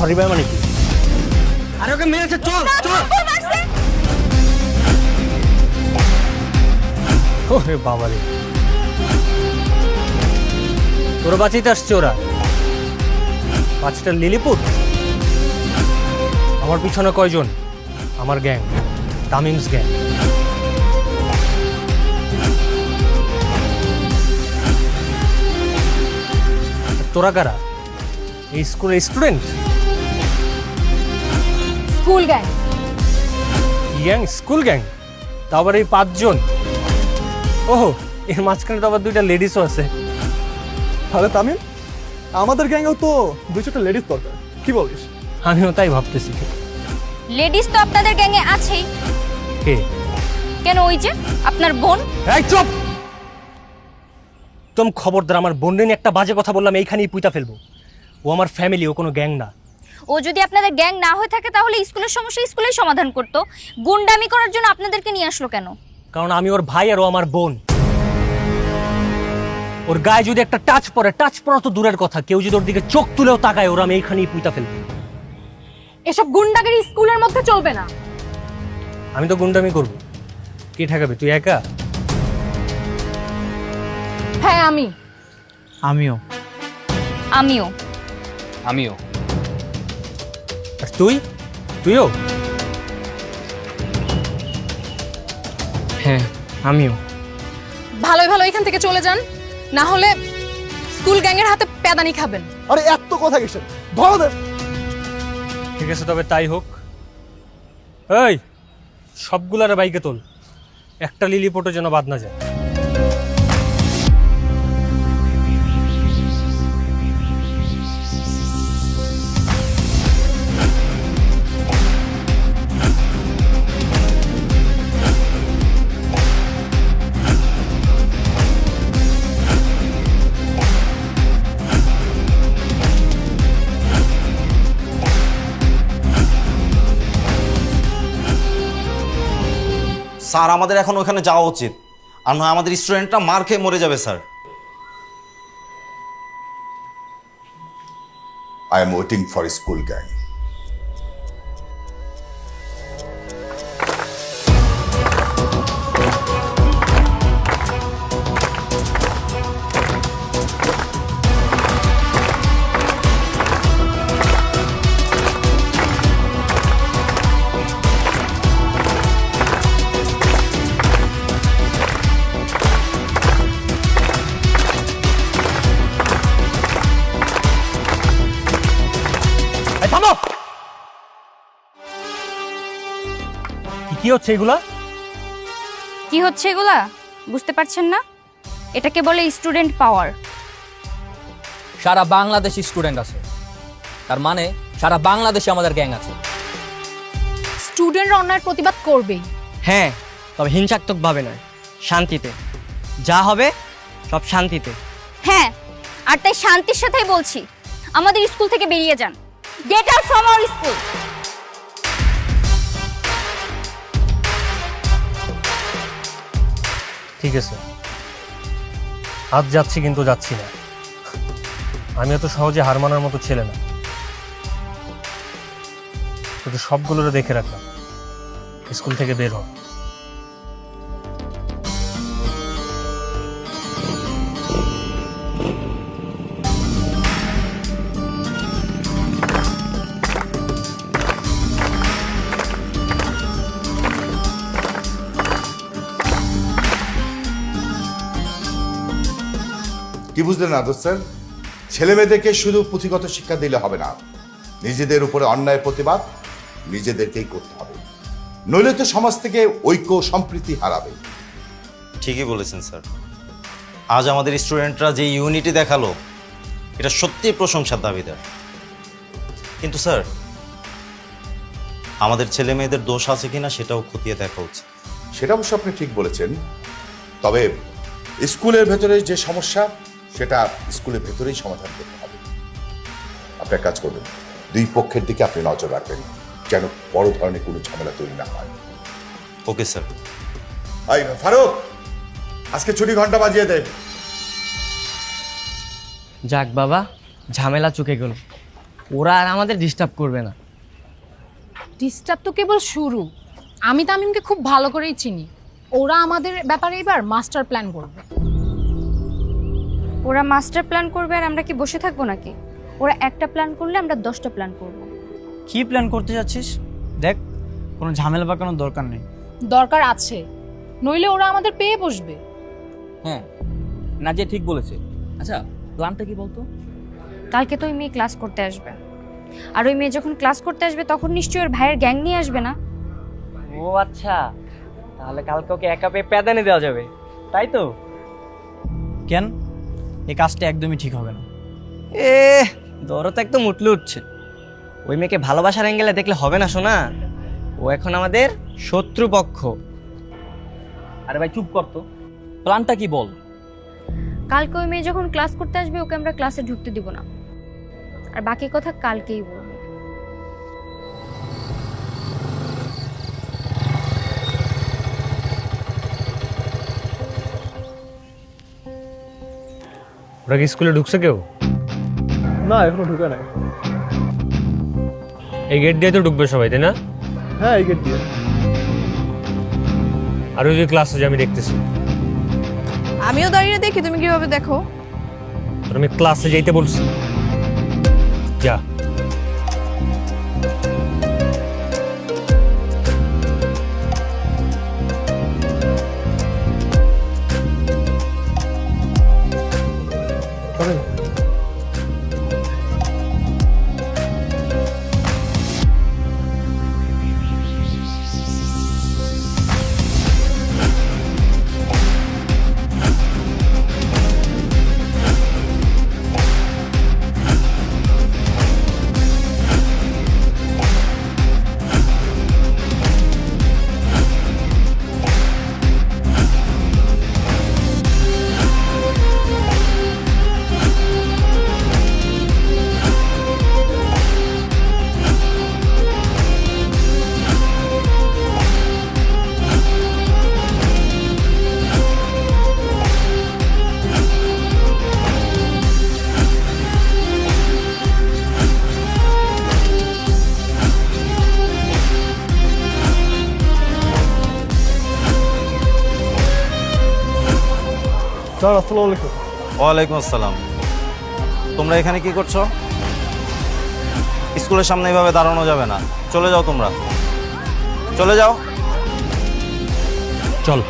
Sorry ভাই মানে কি? আরে ওকে মেরেছে, চল চল। ওরে বাবা রে, তোর বাঁচিতে আসছে ওরা 5টা লিলিপুট। আমার পিছনে কয়জন? আমার গ্যাং, তামিমস গ্যাং। তোরা কারা? এই স্কুলের student? School gang. Gang? School gang? তাও আবার এই 5 জন? ওহো, এর মাঝখানে তো আবার 2টা লেডিসও আছে। তাহলে তামিম, আমাদের গ্যাংয়েও তো 2-4টা লেডিস দরকার, কি বলিস? আমিও তাই ভাবতেছি। লেডিস তো আপনাদের গ্যাংয়ে আছেই। কে? কেন, ওই যে আপনার বোন। এই চুপ! তুমি খবরদার আমার বোন নিয়ে একটা বাজে কথা বললাম এইখানেই পুইতা ফেলবো। ও আমার ফ্যামিলি, ও কোনো গ্যাং না। ও যদি আপনাদের গ্যাং না হয়ে থাকে তাহলে স্কুলের সমস্যা স্কুলেই সমাধান করতো। গুন্ডামি করার জন্য আপনাদেরকে নিয়ে আসলো কেন? কারণ আমি ওর ভাই আর ও আমার বোন। ওর গায়ে যদি একটা টাচ পড়ে, টাচ পড়া তো দূরের কথা, কেউ যদি ওর দিকে চোখ তুলেও তাকায়, ওরা আমি এইখানেই পুইতা ফেলবো। এসব গুন্ডাগিরি স্কুলের মধ্যে চলবে না। আমি তো গুন্ডামি করবো, কে ঠেকাবে? তুই একা? হ্যাঁ আমি। আমিও। আমিও। আমিও। আর তুই? তুইও? হ্যাঁ আমিও। ভালোই ভালো এখান থেকে চলে যান, না হলে স্কুল গ্যাংয়ের হাতে প্যাদানি খাবেন। আরে এত কথা কিসের, ধরো দে। ঠিক আছে, তবে তাই হোক। এই সবগুলার বাইকে তোল, একটা লিলিপোটও যেন বাদ না যায়। স্যার, আমাদের এখন ওখানে যাওয়া উচিত, আর নয় আমাদের স্টুডেন্টটা মার খেয়ে মরে যাবে sir. I am waiting for a school gang. এই থামো! কি হচ্ছে এগুলা? কি হচ্ছে এগুলা বুঝতে পারছেন না? এটাকে বলে স্টুডেন্ট পাওয়ার। সারা বাংলাদেশি স্টুডেন্ট আছে, তার মানে সারা বাংলাদেশে আমাদের গ্যাং আছে। স্টুডেন্টরা অন্যায়ের প্রতিবাদ করবেই। হ্যাঁ, তবে হিংসাত্মক ভাবে নয়, শান্তিতে। যা হবে সব শান্তিতে। হ্যাঁ, আর তাই শান্তির সাথেই বলছি, আমাদের স্কুল থেকে বেরিয়ে যান। Get out from our school. ঠিক আছে, আজ যাচ্ছি, কিন্তু যাচ্ছি না। আমি এত সহজে হার মানার মতো ছেলে না। শুধু সবগুলোরে দেখে রাখলাম, স্কুল থেকে বের হ। কি বুঝলেন আদর স্যার? ছেলে মেয়েদেরকে শুধু পুঁথিগত শিক্ষা দিলে হবে না, নিজেদের উপরে অন্যায় প্রতিবাদ নিজেদেরকেই করতে হবে, নইলে তো সমাজ থেকে ঐক্য সম্প্রীতি হারাবে। ঠিকই বলেছেন স্যার, আজ আমাদের স্টুডেন্টরা যে ইউনিটি দেখালো, এটা সত্যিই প্রশংসার দাবিদার। কিন্তু স্যার, আমাদের ছেলে মেয়েদের দোষ আছে কিনা সেটাও খতিয়ে দেখা উচিত। সেটা অবশ্য আপনি ঠিক বলেছেন, তবে স্কুলের ভেতরে যে সমস্যা সেটা স্কুলের ভেতরেই সমাধান করতে হবে। আপনি এক কাজ করবেন, 2 পক্ষের দিকে আপনি নজর রাখবেন, যেন বড় ধরনের কোনো ঝামেলা তৈরি না হয়। Okay sir. ফারুক, আজকে ছুটি ঘন্টা বাজিয়ে দেয়। যাক বাবা, ঝামেলা চুকে গেল। ওরা আর আমাদের ডিস্টার্ব করবে না। ডিস্টার্ব তো কেবল শুরু। আমি তামিমকে খুব ভালো করেই চিনি। ওরা আমাদের ব্যাপারে এবার মাস্টার প্ল্যান করবে। ওরা মাস্টার প্ল্যান করবে আর আমরা কি বসে থাকবো নাকি? ওরা একটা প্ল্যান করলে আমরা 10টা প্ল্যান করব। কি প্ল্যান করতে যাচ্ছিস? দেখ, কোনো ঝামেলা পাকানোর দরকার নেই। দরকার আছে, নইলে ওরা আমাদের পেয়ে বসবে। হ্যাঁ, নাজিয়া ঠিক বলেছে। আচ্ছা, প্ল্যানটা কি বলতো? কালকে তো ওই মেয়ে ক্লাস করতে আসবে, আর ওই মেয়ে যখন ক্লাস করতে আসবে তখন নিশ্চয়ই ওর ভাইয়ের গ্যাং নিয়ে আসবে না? ও আচ্ছা, তাহলে কালকে ওকে একা পেয়ে প্যাদানি দেওয়া যাবে, তাই তো? কেন? এই কাজটা একদমই ঠিক হবে না। এ দরদ তো একদম উঠলে উঠছে। ওই মেয়েকে ভালোবাসার অ্যাঙ্গেলে দেখলে হবে না শোনা। ও এখন আমাদের শত্রুপক্ষ। আরে ভাই চুপ কর তো, প্ল্যানটা কি বল? কালকে ওই মেয়ে যখন ক্লাস করতে আসবে ওকে আমরা ক্লাসে ঢুকতে দিব না, আর বাকি কথা কালকেই বলবো। ওরা কি স্কুলে ঢুকছে কেউ? না, এখনো ঢুকে নাই। এই গেট দিয়ে তো ঢুকবে সবাই, তাই না? হ্যাঁ, এই গেট দিয়ে। আর ওই যে ক্লাসে যে আমি দেখতেছি, আমিও দাঁড়িয়ে দেখি, তুমি কিভাবে দেখো? তোর আমি ক্লাসে যাইতে বলছি, যা। তামিম, স্যার আসসালামু আলাইকুম। ওয়ালাইকুম আসসালাম। তোমরা এখানে কি করছো? স্কুলের সামনে এইভাবে দাঁড়ানো যাবে না, চলে যাও তোমরা, চলে যাও। চল।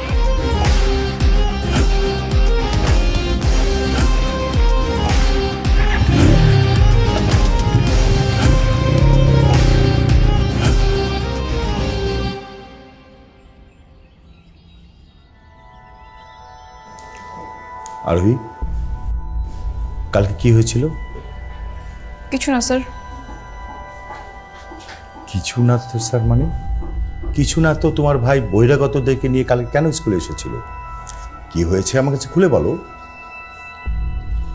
আরোহী, কালকে কি হয়েছিল? কিছু না স্যার। কিছু না তো স্যার মানে? কিছু না তো তোমার ভাই বহিরাগতদেরকে নিয়ে কালকে কেন স্কুলে এসেছিল? কি হয়েছে আমার কাছে খুলে বলো।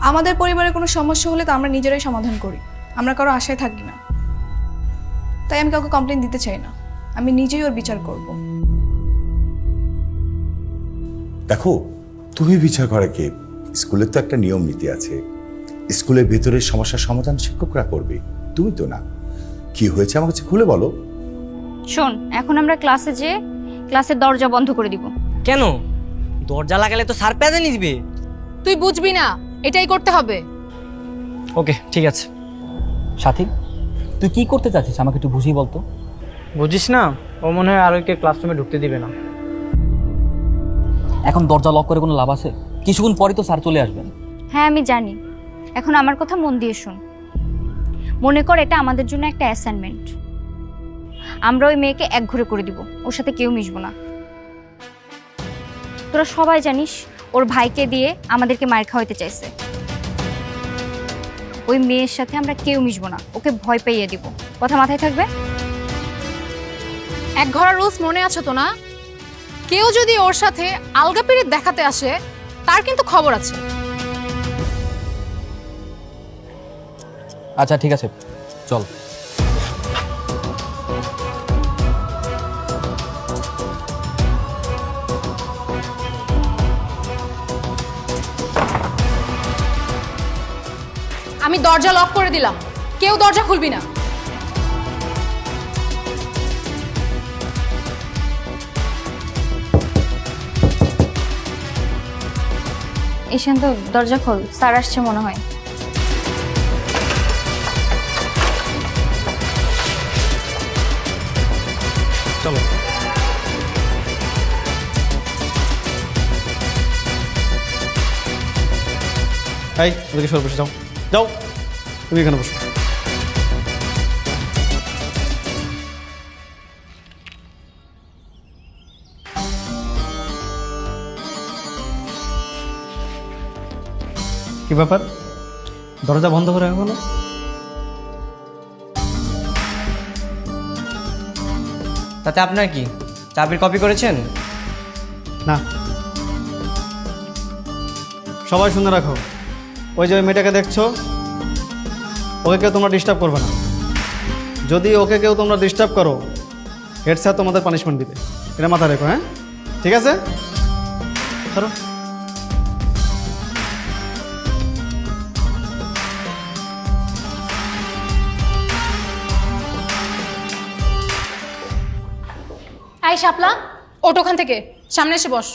আমাদের পরিবারে কোনো সমস্যা হলে তো আমরা নিজেরাই সমাধান করি, আমরা কারো আশায় থাকি না। তাই আমি কাউকে কমপ্লেন দিতে চাই না, আমি নিজেই ওর বিচার করব। দেখো, তুমি বিচার করে কে? স্কুলের তো একটা নিয়ম নীতি আছে, স্কুলের ভেতরে সমস্যার সমাধান শিক্ষকরা করবে, তুমি তো না। কি হয়েছে আমার কাছে খুলে বলো। শোন, এখন আমরা ক্লাসে যেয়ে ক্লাসের দরজা বন্ধ করে দিব। কেন? দরজা লাগালে তো স্যার প্যাদানি দিবে। তুই বুঝবি না, এটাই করতে হবে। ওকে, ঠিক আছে। সাথী, তুই কি করতে চাচ্ছিস আমাকে একটু বুঝিয়ে বলতো। বুঝিস না, ও মনে হয় আরোহীকে ক্লাসরুমে ঢুকতে দিবে না। এখন দরজা লক করে কোনো লাভ আছে? কিছুক্ষণ পরে তো স্যার চলে আসবেন। হ্যাঁ আমি জানি, এখন আমার কথা মন দিয়ে শোন। মনে কর এটা আমাদের জন্য একটা অ্যাসাইনমেন্ট। আমরা ওই মেয়েকে একঘরে করে দিব, ওর সাথে কেউ মিশবো না। তোরা সবাই জানিস ওর ভাইকে দিয়ে আমাদেরকে মার খাওয়াইতে চাইছে। ওই মেয়ের সাথে আমরা কেউ মিশবো না, ওকে ভয় পাইয়ে দিব। কথা মাথায় থাকবে? এক ঘোড়া রুলস মনে আছে তো না? কেউ যদি ওর সাথে আলগা পিরিত দেখাতে আসে তার কিন্তু খবর আছে। আচ্ছা ঠিক আছে, চল। আমি দরজা লক করে দিলাম, কেউ দরজা খুলবি না। ঈশান্ত দরজা খোল, স্যার আসছে মনে হয়। চলো। এই ওদিকে সরে বসে যাও, যাও তুমি এখানে বসো। কি ব্যাপার, দরজা বন্ধ করে রাখো না? তাতে আপনার কি, চাবির কপি করেছেন? না, সবাই শুনে রাখো, ওই যে ওই মেয়েটাকে দেখছো, ওকে কেউ তোমরা ডিস্টার্ব করবে না। যদি ওকে কেউ তোমরা ডিস্টার্ব করো, হেড স্যার তোমাদের পানিশমেন্ট দিবে, এটা মাথায় রেখো। হ্যাঁ, ঠিক আছে? ধরো। এই শাপলা, ওঠ ওখান থেকে, সামনে এসে বস।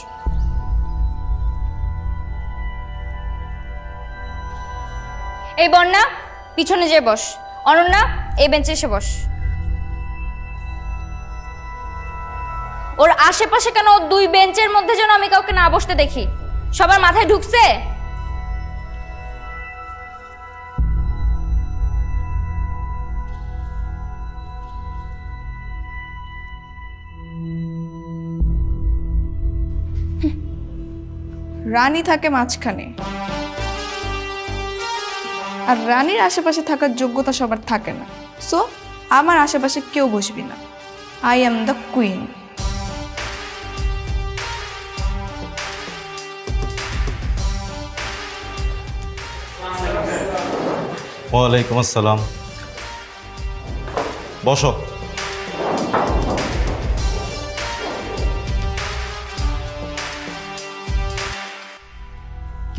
এই বন্যা পিছনে যেয়ে বস। অনন্যা এই বেঞ্চে এসে বস। ওর আশেপাশে কেন, ওর দুই বেঞ্চের মধ্যে যেন আমি কাউকে না বসতে দেখি। সবার মাথায় ঢুকছে? রানী থাকে মাঝখানে, আর রানীর আশেপাশে থাকার যোগ্যতা সবার থাকে না। সো আমার আশেপাশে কেউ বসবি না। I am the queen. ওয়ালাইকুম আসসালাম। বসো।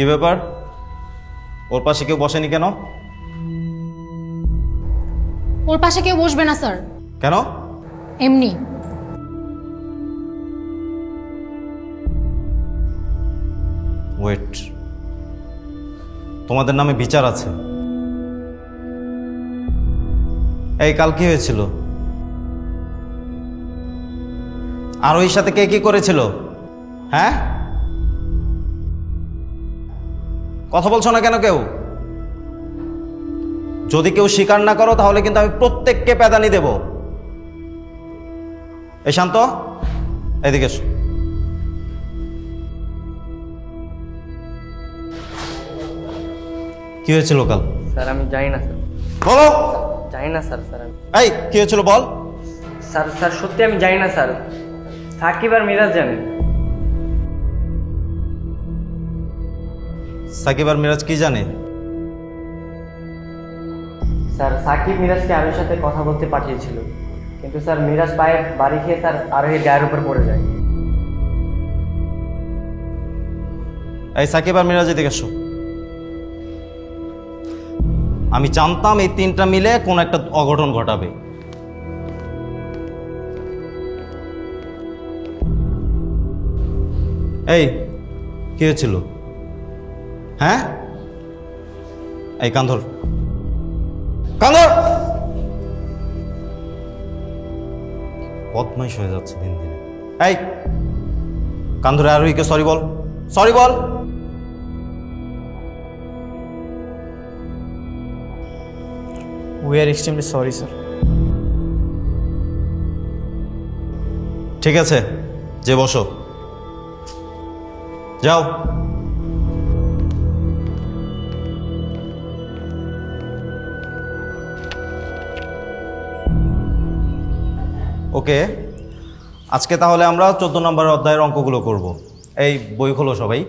কি ব্যাপার, ওর পাশে কেউ বসেনি কেন? ওর পাশে কেউ বসবে না স্যার। কেন? এমনি। ওয়েট, তোমাদের নামে বিচার আছে। এই কাল কি হয়েছিল? আর ওই সাথে কে কি করেছিল? হ্যাঁ, কথা বলছো না কেন কেউ? যদি কেউ স্বীকার না করো তাহলে কিন্তু আমি প্রত্যেককে পেদানি দেব। এই শান্ত, এদিকে এসো। কি হয়েছিল কাল? স্যার আমি জানি না স্যার। বলো। জানি না স্যার। স্যার এই কি হয়েছিল বল। স্যার স্যার সত্যি আমি জানি না স্যার। সাকিব আর মিরাজ জানে। সাকিব আর মিরাজ কি জানে? স্যার সাকিব মিরাজকে আরোহীর সাথে কথা বলতে পাঠিয়েছিল, কিন্তু স্যার মিরাজ পায়ে বাড়ি খেয়ে স্যার আরোহীর গায়ের উপর পড়ে যায়। এই সাকিব আর মিরাজ এদিকে এসো। আমি জানতাম এই তিনটা মিলে কোন একটা অঘটন ঘটাবে। এই কি হয়েছিল? হ্যাঁ, এই কান্ধর কান্ধর বদমাইশ হয়ে যাচ্ছে দিন দিন। এই কান্ধরে আরোহীকে সরি বল, সরি বল। We are extremely sorry sir. ঠিক আছে, যে বসো, যাও। ওকে, আজকে তাহলে আমরা 14 নম্বর অধ্যায়ের অঙ্কগুলো করব। এই বই খোলো সবাই।